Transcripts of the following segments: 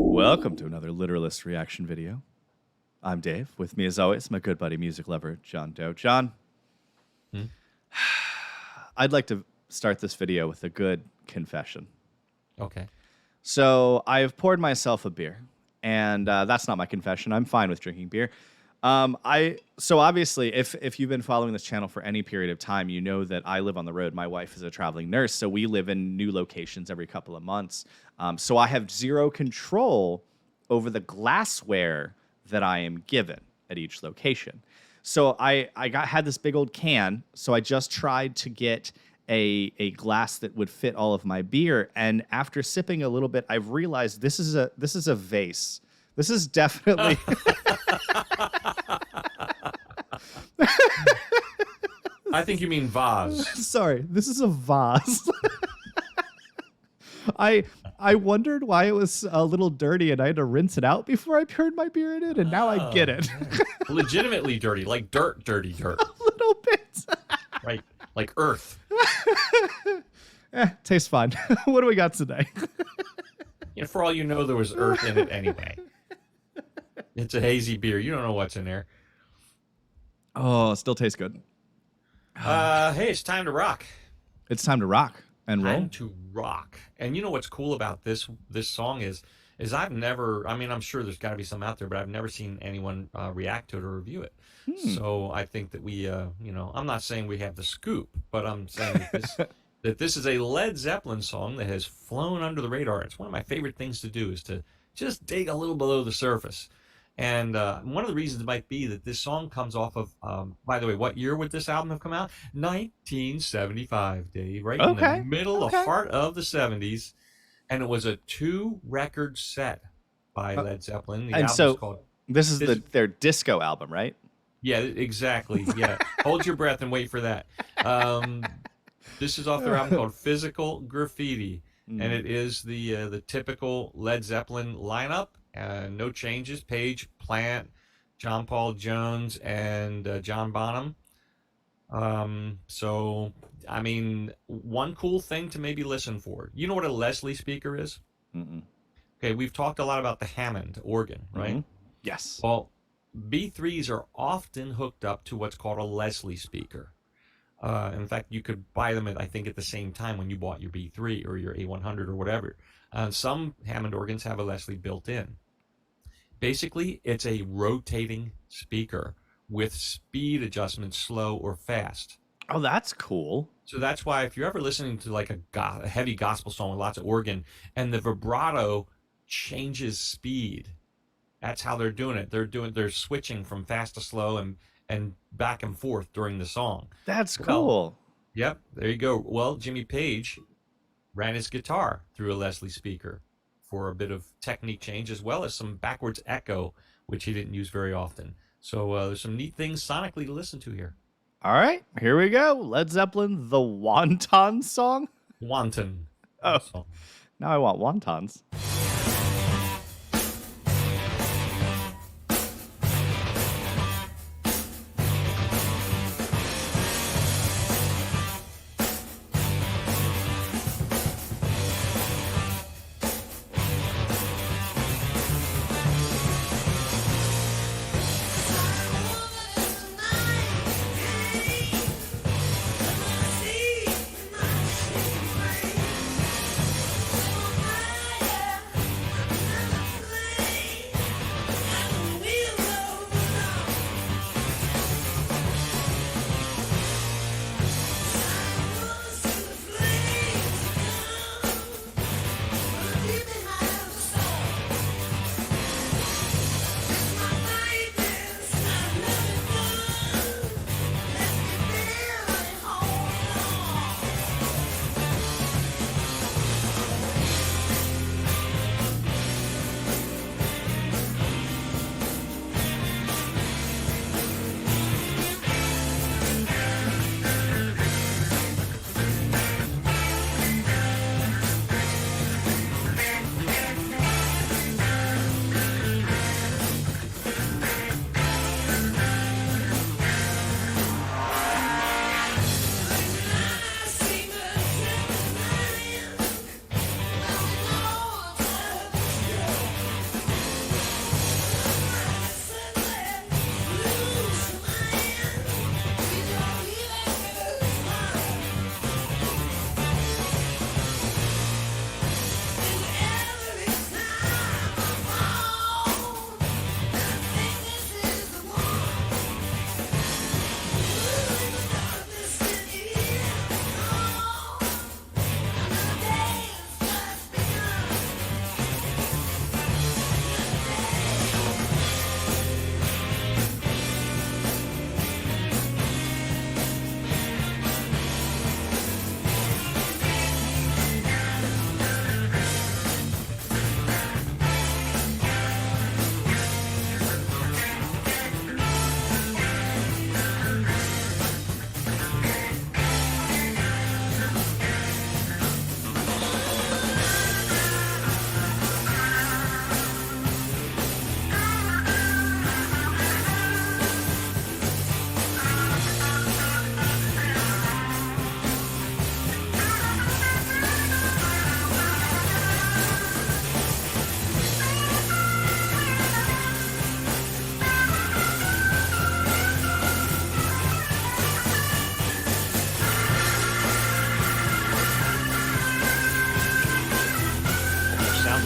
Welcome to another Literalist reaction video. I'm Dave. With me, as always, my good buddy, music lover, John Doe. John, I'd like to start this video with a good confession. Okay. So I've poured myself a beer, and that's not my confession. I'm fine with drinking beer. So obviously, if you've been following this channel for any period of time, you know that I live on the road. My wife is a traveling nurse, so we live in new locations every couple of months. So I have zero control over the glassware that I am given at each location. So I had this big old can, so I just tried to get a glass that would fit all of my beer, and after sipping a little bit, I've realized this is a vase. This is definitely I think you mean vase. Sorry, this is a vase. I wondered why it was a little dirty and I had to rinse it out before I poured my beer in it, and now I get it. Legitimately dirty, like dirty dirt. A little bit. Right, like earth. Tastes fine. What do we got today? Yeah, for all you know, there was earth in it anyway. It's a hazy beer. You don't know what's in there. Oh, it still tastes good. Hey, it's time to rock. It's time to rock and roll. Time to rock. And you know what's cool about this song is I've never, I mean, I'm sure there's got to be some out there, but I've never seen anyone react to it or review it. So I think that we, you know, I'm not saying we have the scoop, but I'm saying that this is a Led Zeppelin song that has flown under the radar. It's one of my favorite things to do, is to just dig a little below the surface. And one of the reasons might be that this song comes off of, by the way, what year would this album have come out? 1975, Dave, right in the middle, the heart of the 70s. And it was a 2-record set by Led Zeppelin. The album's called, this is their disco album, right? Yeah, exactly. Yeah. Hold your breath and wait for that. This is off their album called Physical Graffiti. And it is the typical Led Zeppelin lineup. No changes. Page, Plant, John Paul Jones, and John Bonham. So, I mean, one cool thing to maybe listen for. You know what a Leslie speaker is? Okay, we've talked a lot about the Hammond organ, right? Yes. Well, B3s are often hooked up to what's called a Leslie speaker. In fact, you could buy them, I think, at the same time when you bought your B3 or your A100 or whatever. Some Hammond organs have a Leslie built in. Basically, it's a rotating speaker with speed adjustments, slow or fast. Oh, that's cool. So that's why if you're ever listening to like a heavy gospel song with lots of organ and the vibrato changes speed, that's how they're doing it. They're switching from fast to slow and back and forth during the song. That's cool. Yep, there you go. Well, Jimmy Page ran his guitar through a Leslie speaker for a bit of technique change, as well as some backwards echo, which he didn't use very often. So there's some neat things sonically to listen to here. All right, here we go. Led Zeppelin, the Wanton song? Wanton. Oh, song. Now I want wontons.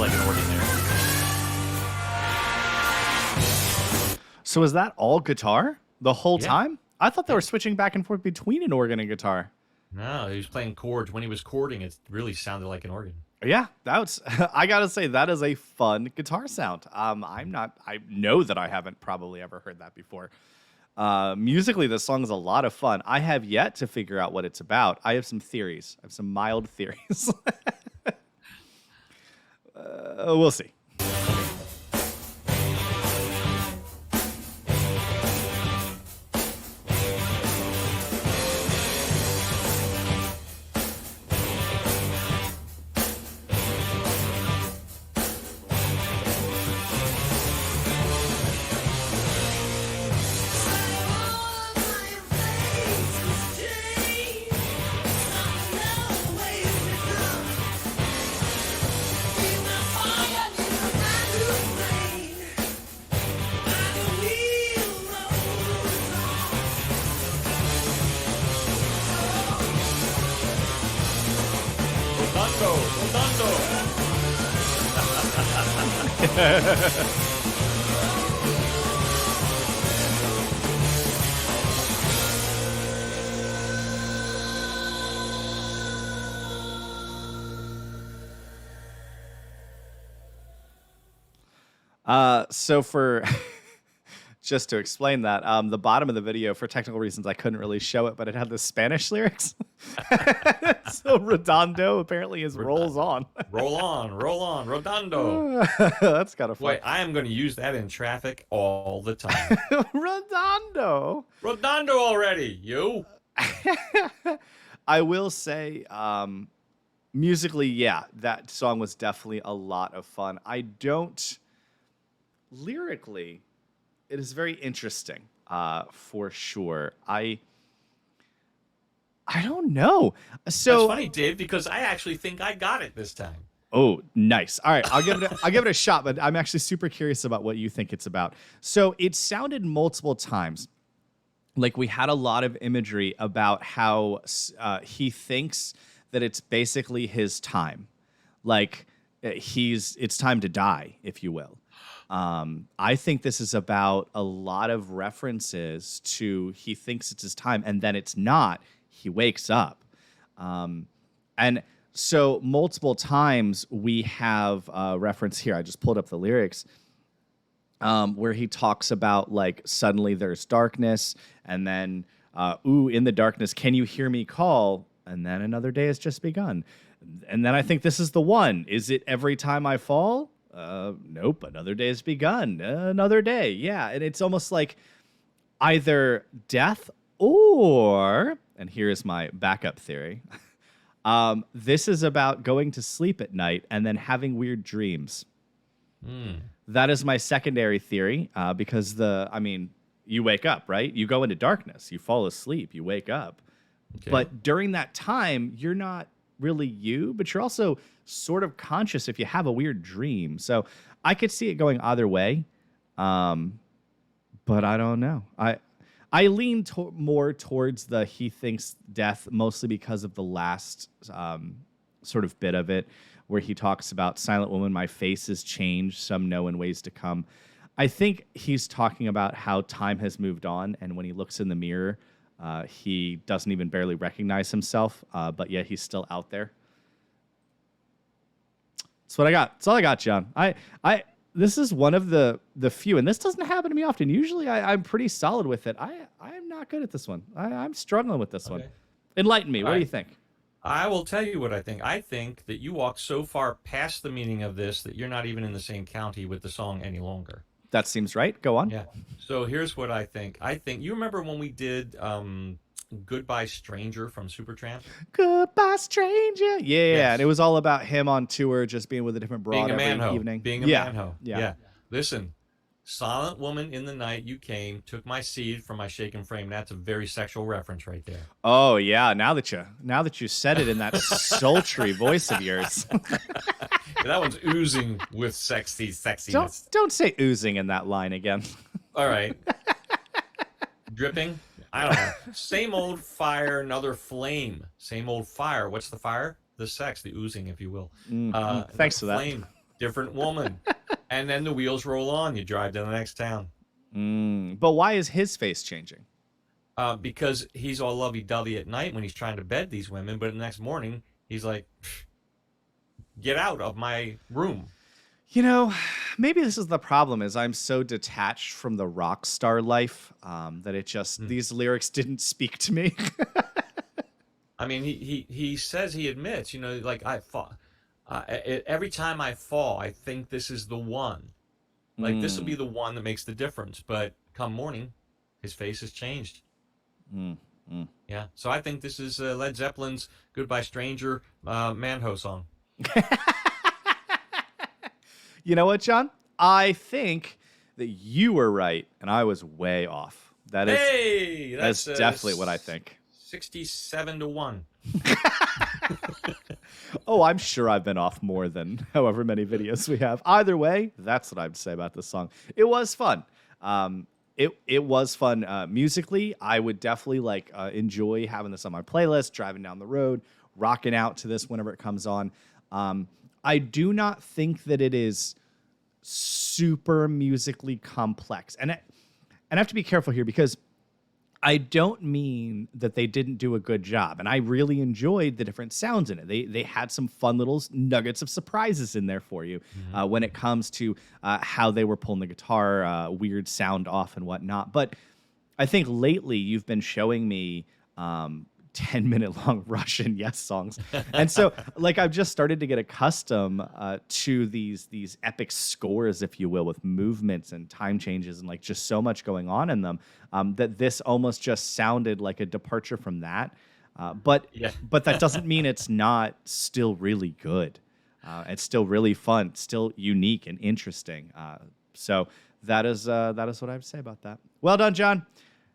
like an organ there. So is that all guitar the whole Yeah. time? I thought they were switching back and forth between an organ and guitar. No, he was playing chords. When he was chording, it really sounded like an organ. Yeah, that's. I gotta say that is a fun guitar sound. I know that I haven't probably ever heard that before. Musically, this song is a lot of fun. I have yet to figure out what it's about. I have some theories. I have some mild theories. We'll see. So for just to explain that, the bottom of the video, for technical reasons, I couldn't really show it, but it had the Spanish lyrics. So Redondo apparently is rolls on. Roll on, Redondo. That's kind of fun. Wait, I am going to use that in traffic all the time. Redondo. Redondo already, you. I will say, musically, yeah, that song was definitely a lot of fun. Lyrically, it is very interesting, for sure. I don't know. So That's funny, Dave, because I actually think I got it this time. Oh, nice. All right, I'll give it a shot, but I'm actually super curious about what you think it's about. So it sounded multiple times like we had a lot of imagery about how he thinks that it's basically his time, like it's time to die, if you will. I think this is about a lot of references to he thinks it's his time, and then it's not. He wakes up. And so multiple times we have a reference here. I just pulled up the lyrics where he talks about, like, suddenly there's darkness, and then, ooh, in the darkness, can you hear me call? And then another day has just begun. And then I think this is the one. Is it every time I fall? Nope. Another day has begun. Another day. Yeah. And it's almost like either death or, and here's my backup theory. This is about going to sleep at night and then having weird dreams. That is my secondary theory, because you wake up, right? You go into darkness, you fall asleep, you wake up. Okay. But during that time, you're not really you, but you're also sort of conscious if you have a weird dream. So I could see it going either way, but I don't know. I lean more towards the he thinks death, mostly because of the last sort of bit of it, where he talks about silent woman, my face has changed, some know in ways to come. I think he's talking about how time has moved on, and when he looks in the mirror, he doesn't even barely recognize himself, but yet he's still out there. That's what I got. That's all I got, John. This is one of the few, and this doesn't happen to me often. Usually I'm pretty solid with it. I'm not good at this one. I'm struggling with this one. Enlighten me. What do you think? I will tell you what I think. I think that you walk so far past the meaning of this that you're not even in the same county with the song any longer. That seems right. Go on. Yeah. So here's what I think. I think you remember when we did Goodbye Stranger from Supertramp? Goodbye Stranger. Yeah. Yes. And it was all about him on tour, just being with a different broad every evening. Being a manho. Yeah. Listen, silent woman in the night, you came, took my seed from my shaken frame. That's a very sexual reference right there. Oh yeah. Now that you said it in that sultry voice of yours. That one's oozing with sexiness. Don't say oozing in that line again. All right. Dripping? I don't know. Same old fire, another flame. Same old fire. What's the fire? The sex, the oozing, if you will. Thanks for that. different woman. And then the wheels roll on. You drive to the next town. But why is his face changing? Because he's all lovey-dovey at night when he's trying to bed these women, but the next morning he's like, get out of my room. You know, maybe this is the problem, is I'm so detached from the rock star life that it just, these lyrics didn't speak to me. I mean, he says, he admits, you know, like, I fall. Every time I fall, I think this is the one. Like, this will be the one that makes the difference. But come morning, his face has changed. Yeah. So I think this is Led Zeppelin's Goodbye Stranger Manho song. You know what, John? I think that you were right and I was way off. That's definitely what I think. 67-1. Oh, I'm sure I've been off more than however many videos we have. Either way, that's what I'd say about this song. It was fun. It was fun musically. I would definitely enjoy having this on my playlist, driving down the road, rocking out to this whenever it comes on. I do not think that it is super musically complex, and I have to be careful here because I don't mean that they didn't do a good job, and I really enjoyed the different sounds in it. They had some fun little nuggets of surprises in there for you when it comes to how they were pulling the guitar, weird sound off and whatnot. But I think lately you've been showing me 10-minute long Russian Yes songs. And so I've just started to get accustomed to these epic scores, if you will, with movements and time changes and just so much going on in them that this almost just sounded like a departure from that. But that doesn't mean it's not still really good. It's still really fun, still unique and interesting. So that is what I have to say about that. Well done, John.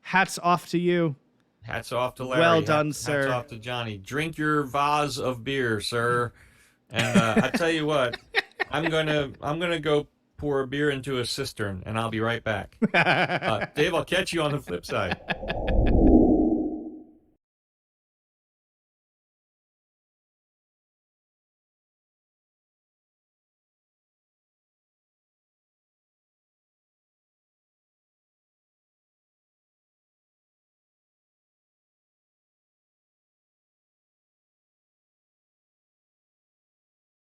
Hats off to you. Hats off to Larry. Well done, sir. Hats off to Johnny. Drink your vase of beer, sir. And I tell you what, I'm gonna go pour a beer into a cistern, and I'll be right back. Dave, I'll catch you on the flip side.